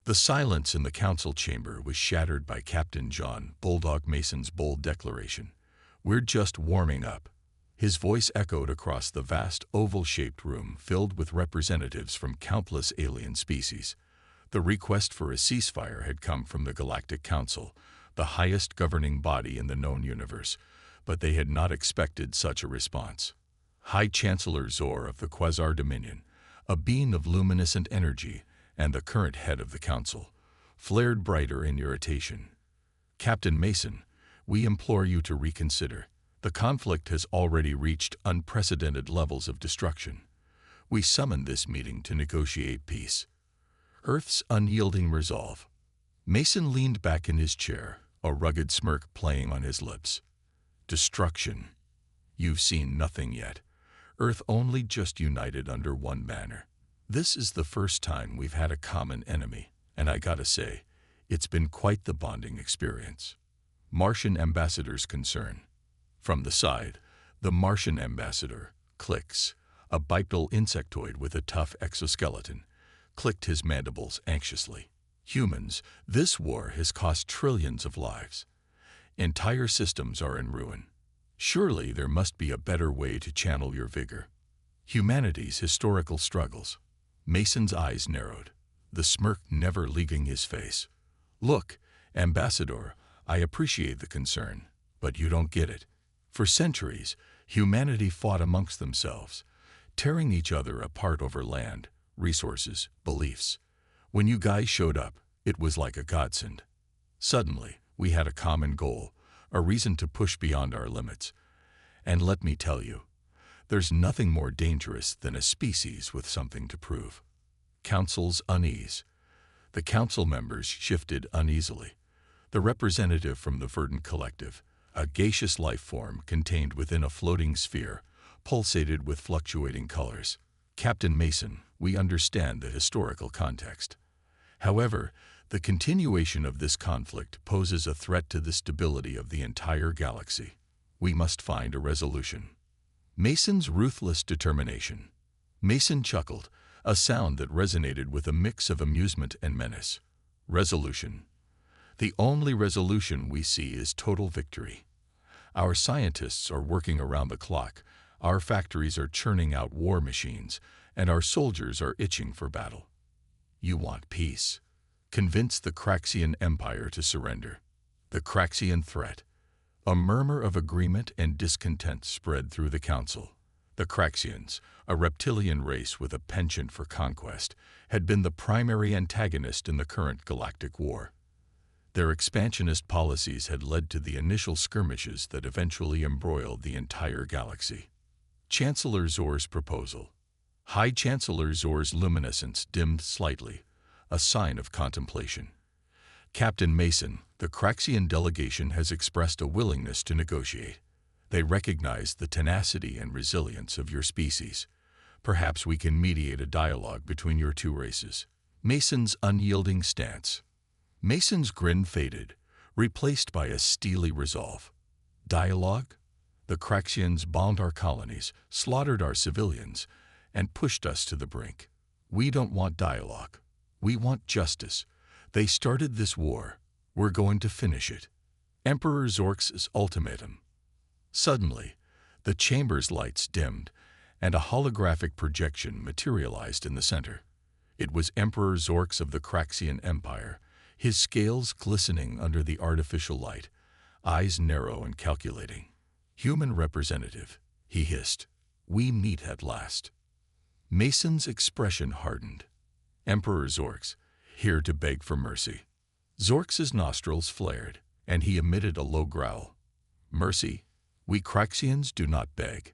The silence in the council chamber was shattered by Captain John Bulldog Mason's bold declaration. "We're just warming up." His voice echoed across the vast oval-shaped room filled with representatives from countless alien species. The request for a ceasefire had come from the Galactic Council, the highest governing body in the known universe, but they had not expected such a response. High Chancellor Zor of the Quasar Dominion, a being of luminescent energy, and the current head of the council, flared brighter in irritation. "Captain Mason, we implore you to reconsider. The conflict has already reached unprecedented levels of destruction. We summoned this meeting to negotiate peace." Earth's unyielding resolve. Mason leaned back in his chair, a rugged smirk playing on his lips. "Destruction? You've seen nothing yet. Earth only just united under one banner. This is the first time we've had a common enemy, and I gotta say, it's been quite the bonding experience." Martian ambassador's concern. From the side, the Martian ambassador, Clicks, a bipedal insectoid with a tough exoskeleton, clicked his mandibles anxiously. "Humans, this war has cost trillions of lives. Entire systems are in ruin. Surely there must be a better way to channel your vigor. Humanity's historical struggles." Mason's eyes narrowed, the smirk never leaving his face. "Look, Ambassador, I appreciate the concern, but you don't get it. For centuries, humanity fought amongst themselves, tearing each other apart over land, resources, beliefs. When you guys showed up, it was like a godsend. Suddenly, we had a common goal, a reason to push beyond our limits. And let me tell you, there's nothing more dangerous than a species with something to prove." Council's unease. The council members shifted uneasily. The representative from the Verdant Collective, a gaseous life form contained within a floating sphere, pulsated with fluctuating colors. "Captain Mason, we understand the historical context. However, the continuation of this conflict poses a threat to the stability of the entire galaxy. We must find a resolution." Mason's ruthless determination. Mason chuckled, a sound that resonated with a mix of amusement and menace. "Resolution. The only resolution we see is total victory. Our scientists are working around the clock, our factories are churning out war machines, and our soldiers are itching for battle. You want peace. Convince the Craxian Empire to surrender." The Craxian threat. A murmur of agreement and discontent spread through the council. The Craxians, a reptilian race with a penchant for conquest, had been the primary antagonist in the current galactic war. Their expansionist policies had led to the initial skirmishes that eventually embroiled the entire galaxy. Chancellor Zor's proposal. High Chancellor Zor's luminescence dimmed slightly, a sign of contemplation. "Captain Mason, the Craxian delegation has expressed a willingness to negotiate. They recognize the tenacity and resilience of your species. Perhaps we can mediate a dialogue between your two races." Mason's unyielding stance. Mason's grin faded, replaced by a steely resolve. "Dialogue? The Craxians bombed our colonies, slaughtered our civilians, and pushed us to the brink. We don't want dialogue. We want justice. They started this war. We're going to finish it." Emperor Zorx's ultimatum. Suddenly, the chamber's lights dimmed, and a holographic projection materialized in the center. It was Emperor Zorx of the Craxian Empire, his scales glistening under the artificial light, eyes narrow and calculating. "Human representative," he hissed, "we meet at last." Mason's expression hardened. Emperor Zorx, here to beg for mercy. Zorx's nostrils flared, and he emitted a low growl. "Mercy? We Craxians do not beg.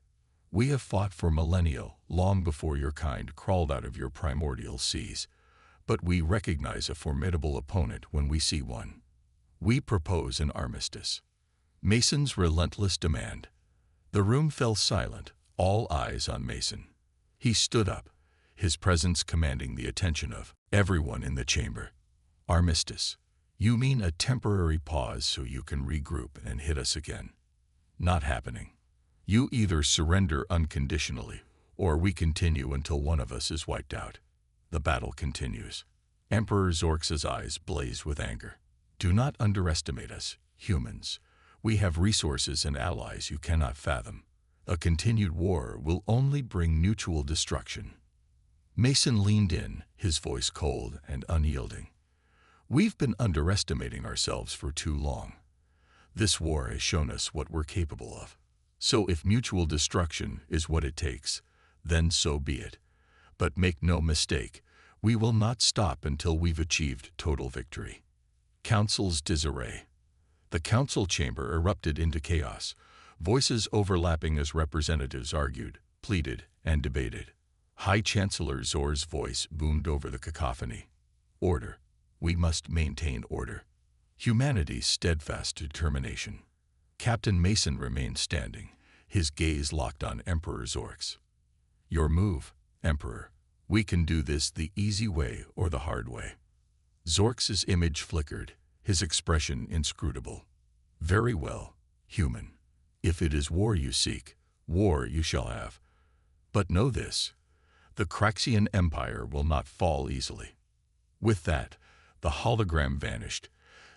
We have fought for millennia, long before your kind crawled out of your primordial seas. But we recognize a formidable opponent when we see one. We propose an armistice." Mason's relentless demand. The room fell silent, all eyes on Mason. He stood up, his presence commanding the attention of everyone in the chamber. "Armistice? You mean a temporary pause so you can regroup and hit us again? Not happening. You either surrender unconditionally, or we continue until one of us is wiped out. The battle continues." Emperor Zorx's eyes blazed with anger. Do not underestimate us, humans. We have resources and allies you cannot fathom. A continued war will only bring mutual destruction. Mason leaned in, his voice cold and unyielding. We've been underestimating ourselves for too long. This war has shown us what we're capable of. So if mutual destruction is what it takes, then so be it. But make no mistake, we will not stop until we've achieved total victory. Council's disarray. The council chamber erupted into chaos, voices overlapping as representatives argued, pleaded, and debated. High Chancellor Zor's voice boomed over the cacophony. Order. We must maintain order. Humanity's steadfast determination. Captain Mason remained standing, his gaze locked on Emperor Zorx. Your move, Emperor. We can do this the easy way or the hard way. Zorx's image flickered, his expression inscrutable. Very well, human. If it is war you seek, war you shall have. But know this, the Craxian Empire will not fall easily. With that, the hologram vanished,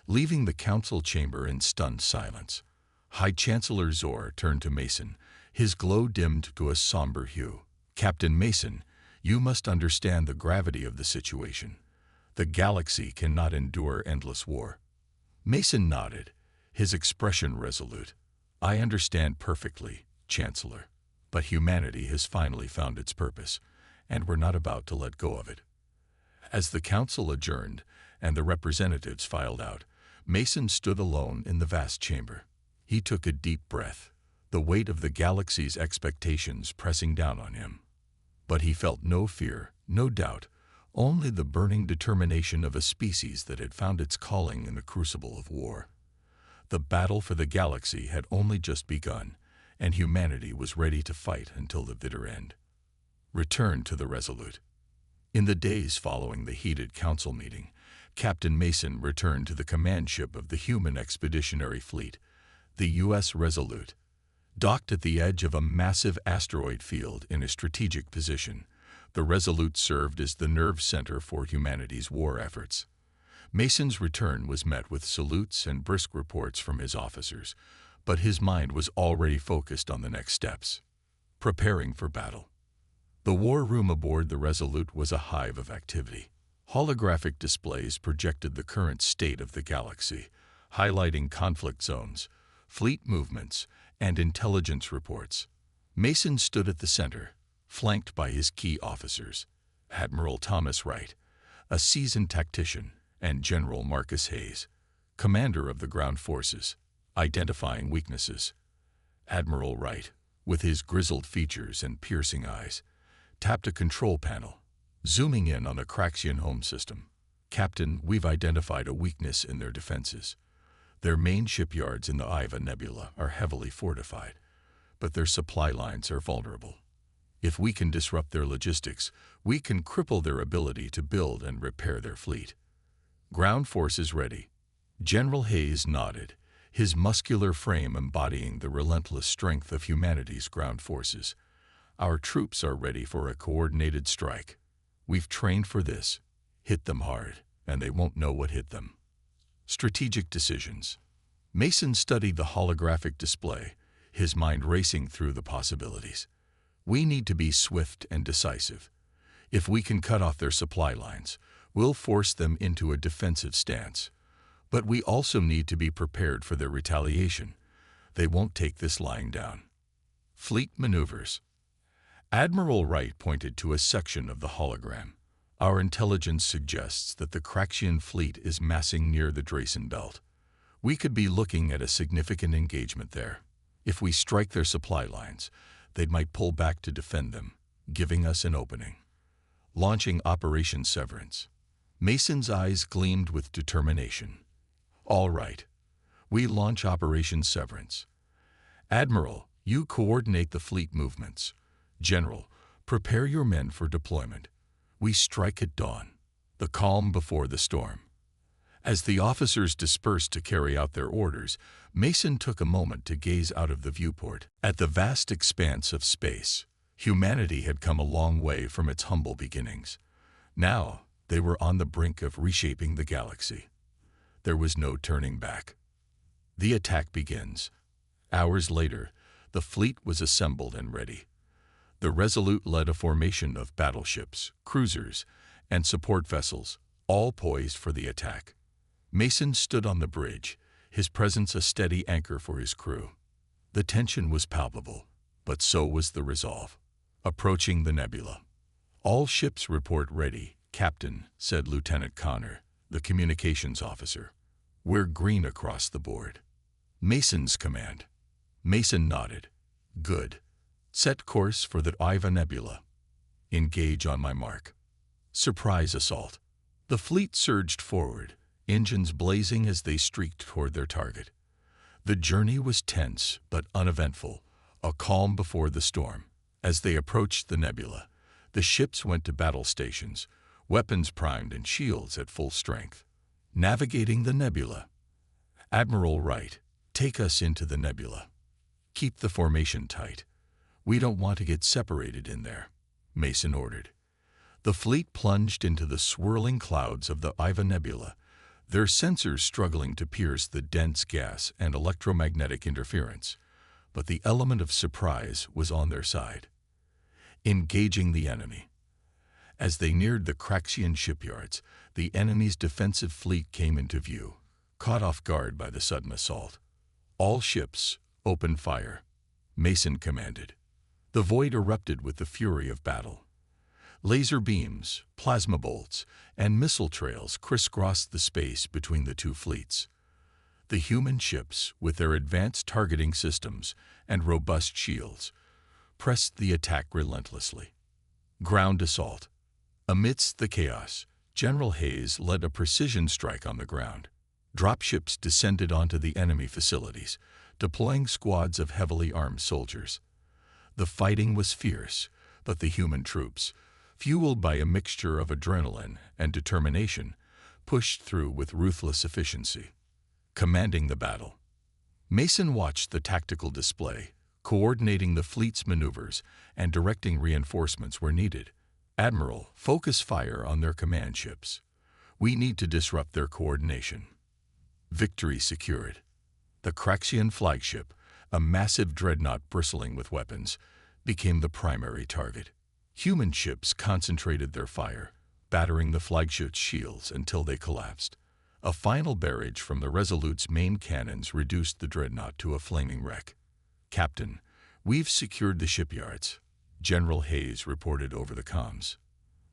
leaving the council chamber in stunned silence. High Chancellor Zor turned to Mason, his glow dimmed to a somber hue. Captain Mason, you must understand the gravity of the situation. The galaxy cannot endure endless war. Mason nodded, his expression resolute. I understand perfectly, Chancellor, but humanity has finally found its purpose, and we're not about to let go of it. As the council adjourned and the representatives filed out, Mason stood alone in the vast chamber. He took a deep breath, the weight of the galaxy's expectations pressing down on him. But he felt no fear, no doubt, only the burning determination of a species that had found its calling in the crucible of war. The battle for the galaxy had only just begun, and humanity was ready to fight until the bitter end. Return to the Resolute. In the days following the heated council meeting, Captain Mason returned to the command ship of the human expeditionary fleet, the U.S. Resolute. Docked at the edge of a massive asteroid field in a strategic position, the Resolute served as the nerve center for humanity's war efforts. Mason's return was met with salutes and brisk reports from his officers, but his mind was already focused on the next steps, preparing for battle. The war room aboard the Resolute was a hive of activity. Holographic displays projected the current state of the galaxy, highlighting conflict zones, fleet movements, and intelligence reports. Mason stood at the center, flanked by his key officers, Admiral Thomas Wright, a seasoned tactician, and General Marcus Hayes, commander of the ground forces, identifying weaknesses. Admiral Wright, with his grizzled features and piercing eyes, tapped a control panel, zooming in on the Craxian home system. Captain, we've identified a weakness in their defenses. Their main shipyards in the Iva Nebula are heavily fortified, but their supply lines are vulnerable. If we can disrupt their logistics, we can cripple their ability to build and repair their fleet. Ground forces ready. General Hayes nodded, his muscular frame embodying the relentless strength of humanity's ground forces. Our troops are ready for a coordinated strike. We've trained for this. Hit them hard, and they won't know what hit them. Strategic decisions. Mason studied the holographic display, his mind racing through the possibilities. We need to be swift and decisive. If we can cut off their supply lines, we'll force them into a defensive stance. But we also need to be prepared for their retaliation. They won't take this lying down. Fleet maneuvers. Admiral Wright pointed to a section of the hologram. Our intelligence suggests that the Craxian fleet is massing near the Dracen Belt. We could be looking at a significant engagement there. If we strike their supply lines, they might pull back to defend them, giving us an opening. Launching Operation Severance. Mason's eyes gleamed with determination. All right. We launch Operation Severance. Admiral, you coordinate the fleet movements. General, prepare your men for deployment. We strike at dawn, the calm before the storm. As the officers dispersed to carry out their orders, Mason took a moment to gaze out of the viewport. At the vast expanse of space, humanity had come a long way from its humble beginnings. Now, They were on the brink of reshaping the galaxy. There was no turning back. The attack begins. Hours later, the fleet was assembled and ready. The Resolute led a formation of battleships, cruisers, and support vessels, all poised for the attack. Mason stood on the bridge, his presence a steady anchor for his crew. The tension was palpable, but so was the resolve. Approaching the nebula. "All ships report ready, Captain," said Lieutenant Connor, the communications officer. "We're green across the board." Mason's command. Mason nodded. "Good. Set course for the Iva Nebula. Engage on my mark." Surprise assault. The fleet surged forward, engines blazing as they streaked toward their target. The journey was tense but uneventful, a calm before the storm. As they approached the nebula, the ships went to battle stations, weapons primed and shields at full strength. Navigating the nebula. "Admiral Wright, take us into the nebula. Keep the formation tight. We don't want to get separated in there," Mason ordered. The fleet plunged into the swirling clouds of the Iva Nebula, their sensors struggling to pierce the dense gas and electromagnetic interference. But the element of surprise was on their side. Engaging the enemy. As they neared the Craxian shipyards, the enemy's defensive fleet came into view, caught off guard by the sudden assault. "All ships, open fire," Mason commanded. The void erupted with the fury of battle. Laser beams, plasma bolts, and missile trails crisscrossed the space between the two fleets. The human ships, with their advanced targeting systems and robust shields, pressed the attack relentlessly. Ground assault. Amidst the chaos, General Hayes led a precision strike on the ground. Dropships descended onto the enemy facilities, deploying squads of heavily armed soldiers. The fighting was fierce, but the human troops, fueled by a mixture of adrenaline and determination, pushed through with ruthless efficiency. Commanding the battle. Mason watched the tactical display, coordinating the fleet's maneuvers and directing reinforcements where needed. "Admiral, focus fire on their command ships. We need to disrupt their coordination." Victory secured. The Craxian flagship, a massive dreadnought bristling with weapons, became the primary target. Human ships concentrated their fire, battering the flagship's shields until they collapsed. A final barrage from the Resolute's main cannons reduced the dreadnought to a flaming wreck. "Captain, we've secured the shipyards," General Hayes reported over the comms.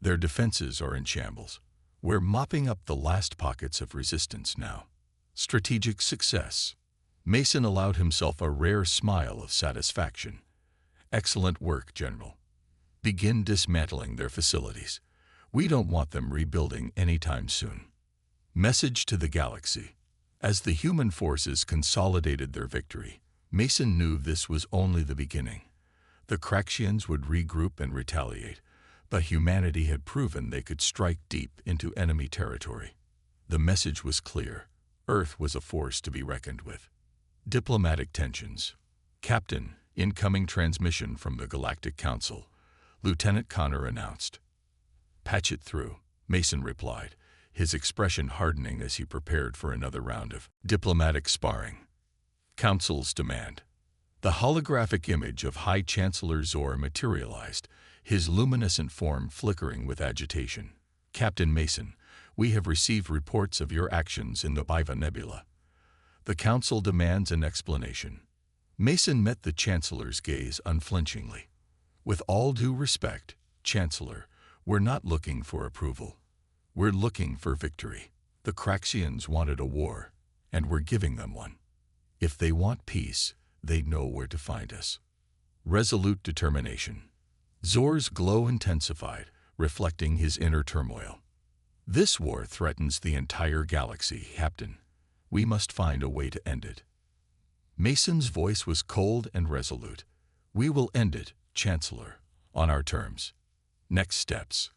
"Their defenses are in shambles. We're mopping up the last pockets of resistance now." Strategic success. Mason allowed himself a rare smile of satisfaction. "Excellent work, General. Begin dismantling their facilities. We don't want them rebuilding anytime soon." Message to the galaxy. As the human forces consolidated their victory, Mason knew this was only the beginning. The Craxians would regroup and retaliate, but humanity had proven they could strike deep into enemy territory. The message was clear. Earth was a force to be reckoned with. Diplomatic tensions. "Captain, incoming transmission from the Galactic Council," Lieutenant Connor announced. "Patch it through," Mason replied, his expression hardening as he prepared for another round of diplomatic sparring. Council's demand. The holographic image of High Chancellor Zor materialized, his luminescent form flickering with agitation. "Captain Mason, we have received reports of your actions in the Iva Nebula. The Council demands an explanation." Mason met the Chancellor's gaze unflinchingly. "With all due respect, Chancellor, we're not looking for approval. We're looking for victory. The Craxians wanted a war, and we're giving them one. If they want peace, they know where to find us." Resolute determination. Zor's glow intensified, reflecting his inner turmoil. "This war threatens the entire galaxy, Captain. We must find a way to end it." Mason's voice was cold and resolute. "We will end it, Chancellor, on our terms. Next steps."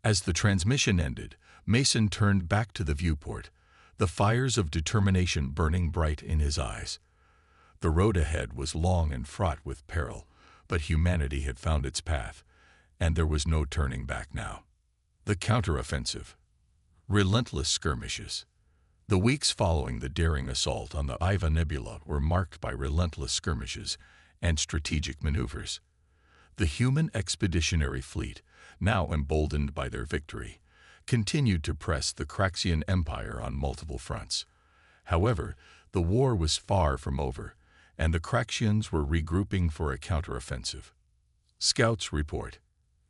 As the transmission ended, Mason turned back to the viewport, the fires of determination burning bright in his eyes. The road ahead was long and fraught with peril, but humanity had found its path, and there was no turning back now. The counteroffensive. Relentless skirmishes. The weeks following the daring assault on the Iva Nebula were marked by relentless skirmishes and strategic maneuvers. The human expeditionary fleet, now emboldened by their victory, continued to press the Craxian Empire on multiple fronts. However, the war was far from over, and the Craxians were regrouping for a counteroffensive. Scouts report.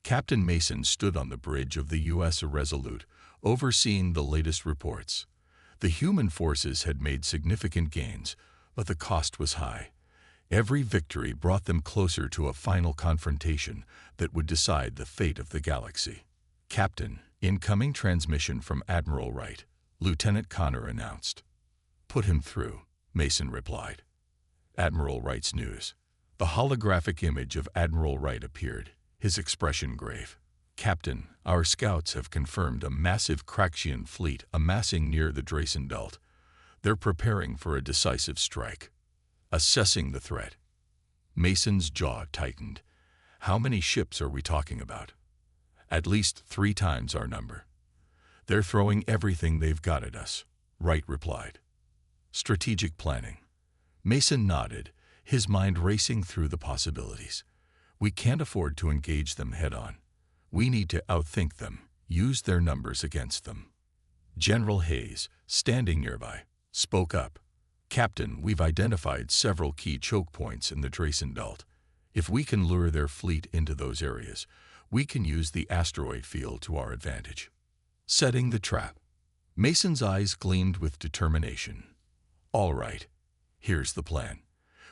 Captain Mason stood on the bridge of the U.S. Resolute, overseeing the latest reports. The human forces had made significant gains, but the cost was high. Every victory brought them closer to a final confrontation that would decide the fate of the galaxy. Captain, incoming transmission from Admiral Wright, Lieutenant Connor announced. Put him through, Mason replied. Admiral Wright's news. The holographic image of Admiral Wright appeared, his expression grave. Captain, our scouts have confirmed a massive Craxian fleet amassing near the Dracen Belt. They're preparing for a decisive strike. Assessing the threat. Mason's jaw tightened. How many ships are we talking about? At least 3 times our number. They're throwing everything they've got at us, Wright replied. Strategic planning. Mason nodded, his mind racing through the possibilities. We can't afford to engage them head-on. We need to outthink them, use their numbers against them. General Hayes, standing nearby, spoke up. Captain, we've identified several key choke points in the Dracen Belt. If we can lure their fleet into those areas, we can use the asteroid field to our advantage. Setting the trap. Mason's eyes gleamed with determination. All right, here's the plan.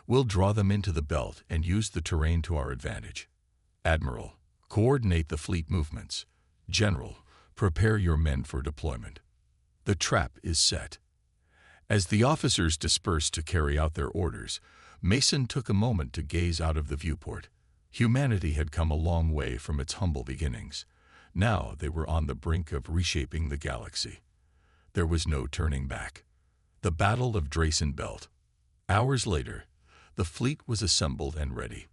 We'll draw them into the belt and use the terrain to our advantage. Admiral, coordinate the fleet movements. General, prepare your men for deployment. The trap is set. As the officers dispersed to carry out their orders, Mason took a moment to gaze out of the viewport. Humanity had come a long way from its humble beginnings. Now they were on the brink of reshaping the galaxy. There was no turning back. The Battle of Dracen Belt. Hours later, the fleet was assembled and ready.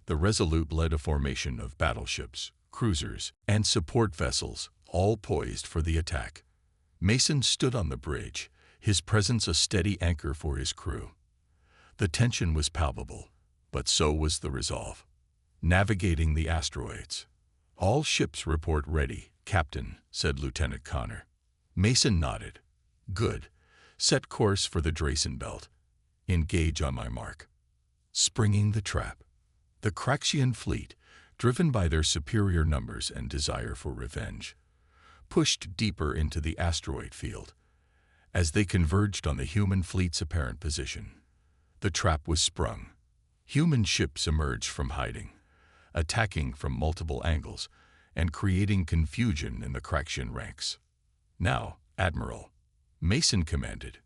The Resolute led a formation of battleships, cruisers, and support vessels, all poised for the attack. Mason stood on the bridge, his presence a steady anchor for his crew. The tension was palpable, but so was the resolve. Navigating the asteroids. All ships report ready, Captain, said Lieutenant Connor. Mason nodded. Good. Set course for the Dracen Belt. Engage on my mark. Springing the trap. The Craxian fleet, driven by their superior numbers and desire for revenge, pushed deeper into the asteroid field. As they converged on the human fleet's apparent position, the trap was sprung. Human ships emerged from hiding, attacking from multiple angles and creating confusion in the Craxian ranks. Now, Admiral, Mason commanded.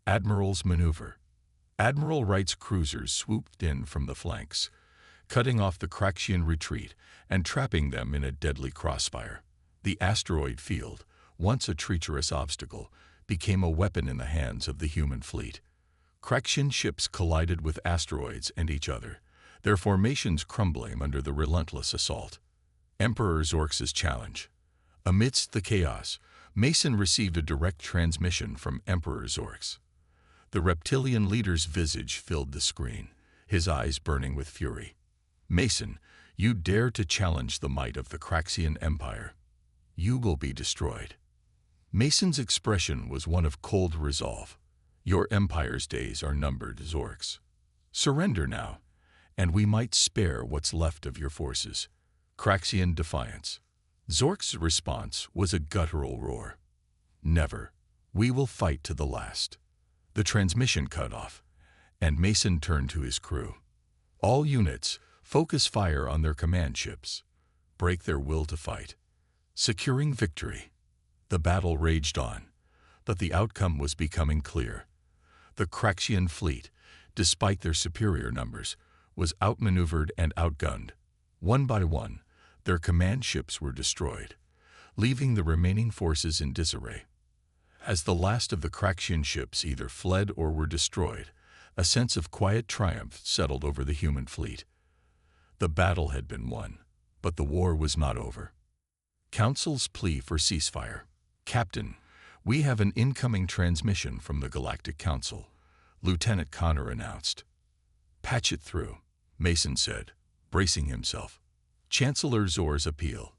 Admiral's maneuver. Admiral Wright's cruisers swooped in from the flanks, cutting off the Craxian retreat and trapping them in a deadly crossfire. The asteroid field, once a treacherous obstacle, became a weapon in the hands of the human fleet. Craxian ships collided with asteroids and each other, their formations crumbling under the relentless assault. Emperor Zorx's challenge. Amidst the chaos, Mason received a direct transmission from Emperor Zorx. The reptilian leader's visage filled the screen, his eyes burning with fury. Mason, you dare to challenge the might of the Craxian Empire. You will be destroyed. Mason's expression was one of cold resolve. Your empire's days are numbered, Zorx. Surrender now, and we might spare what's left of your forces. Craxian defiance. Zorx's response was a guttural roar. Never. We will fight to the last. The transmission cut off, and Mason turned to his crew. All units, focus fire on their command ships. Break their will to fight. Securing victory. The battle raged on, but the outcome was becoming clear. The Craxian fleet, despite their superior numbers, was outmaneuvered and outgunned. One by one, their command ships were destroyed, leaving the remaining forces in disarray. As the last of the Craxian ships either fled or were destroyed, a sense of quiet triumph settled over the human fleet. The battle had been won, but the war was not over. Council's plea for ceasefire. Captain, we have an incoming transmission from the Galactic Council, Lieutenant Connor announced. Patch it through, Mason said, bracing himself. Chancellor Zor's appeal.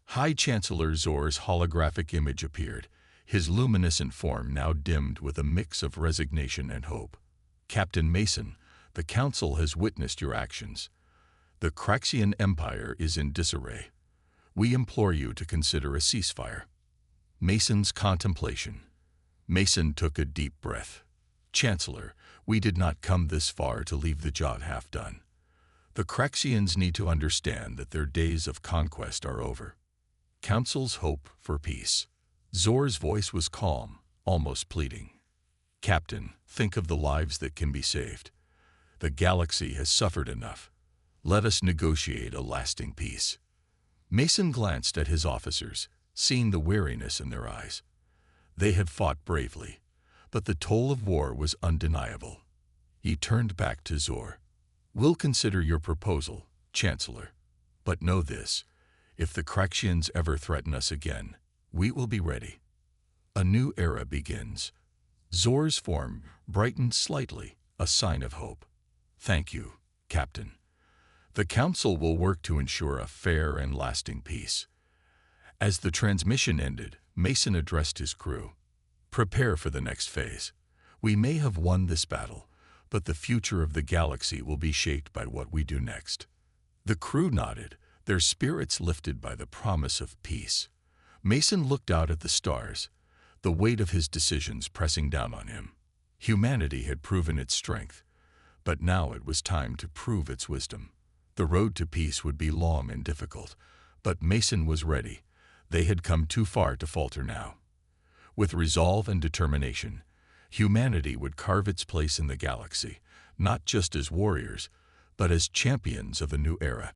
High Chancellor Zor's holographic image appeared, his luminescent form now dimmed with a mix of resignation and hope. Captain Mason, the Council has witnessed your actions. The Craxian Empire is in disarray. We implore you to consider a ceasefire. Mason's contemplation. Mason took a deep breath. Chancellor, we did not come this far to leave the job half done. The Craxians need to understand that their days of conquest are over. Council's hope for peace. Zor's voice was calm, almost pleading. Captain, think of the lives that can be saved. The galaxy has suffered enough. Let us negotiate a lasting peace. Mason glanced at his officers, seeing the weariness in their eyes. They had fought bravely, but the toll of war was undeniable. He turned back to Zor. We'll consider your proposal, Chancellor. But know this, if the Craxians ever threaten us again, we will be ready. A new era begins. Zor's form brightened slightly, a sign of hope. Thank you, Captain. The Council will work to ensure a fair and lasting peace. As the transmission ended, Mason addressed his crew. Prepare for the next phase. We may have won this battle, but the future of the galaxy will be shaped by what we do next. The crew nodded, their spirits lifted by the promise of peace. Mason looked out at the stars, the weight of his decisions pressing down on him. Humanity had proven its strength, but now it was time to prove its wisdom. The road to peace would be long and difficult, but Mason was ready. They had come too far to falter now. With resolve and determination, humanity would carve its place in the galaxy, not just as warriors, but as champions of a new era.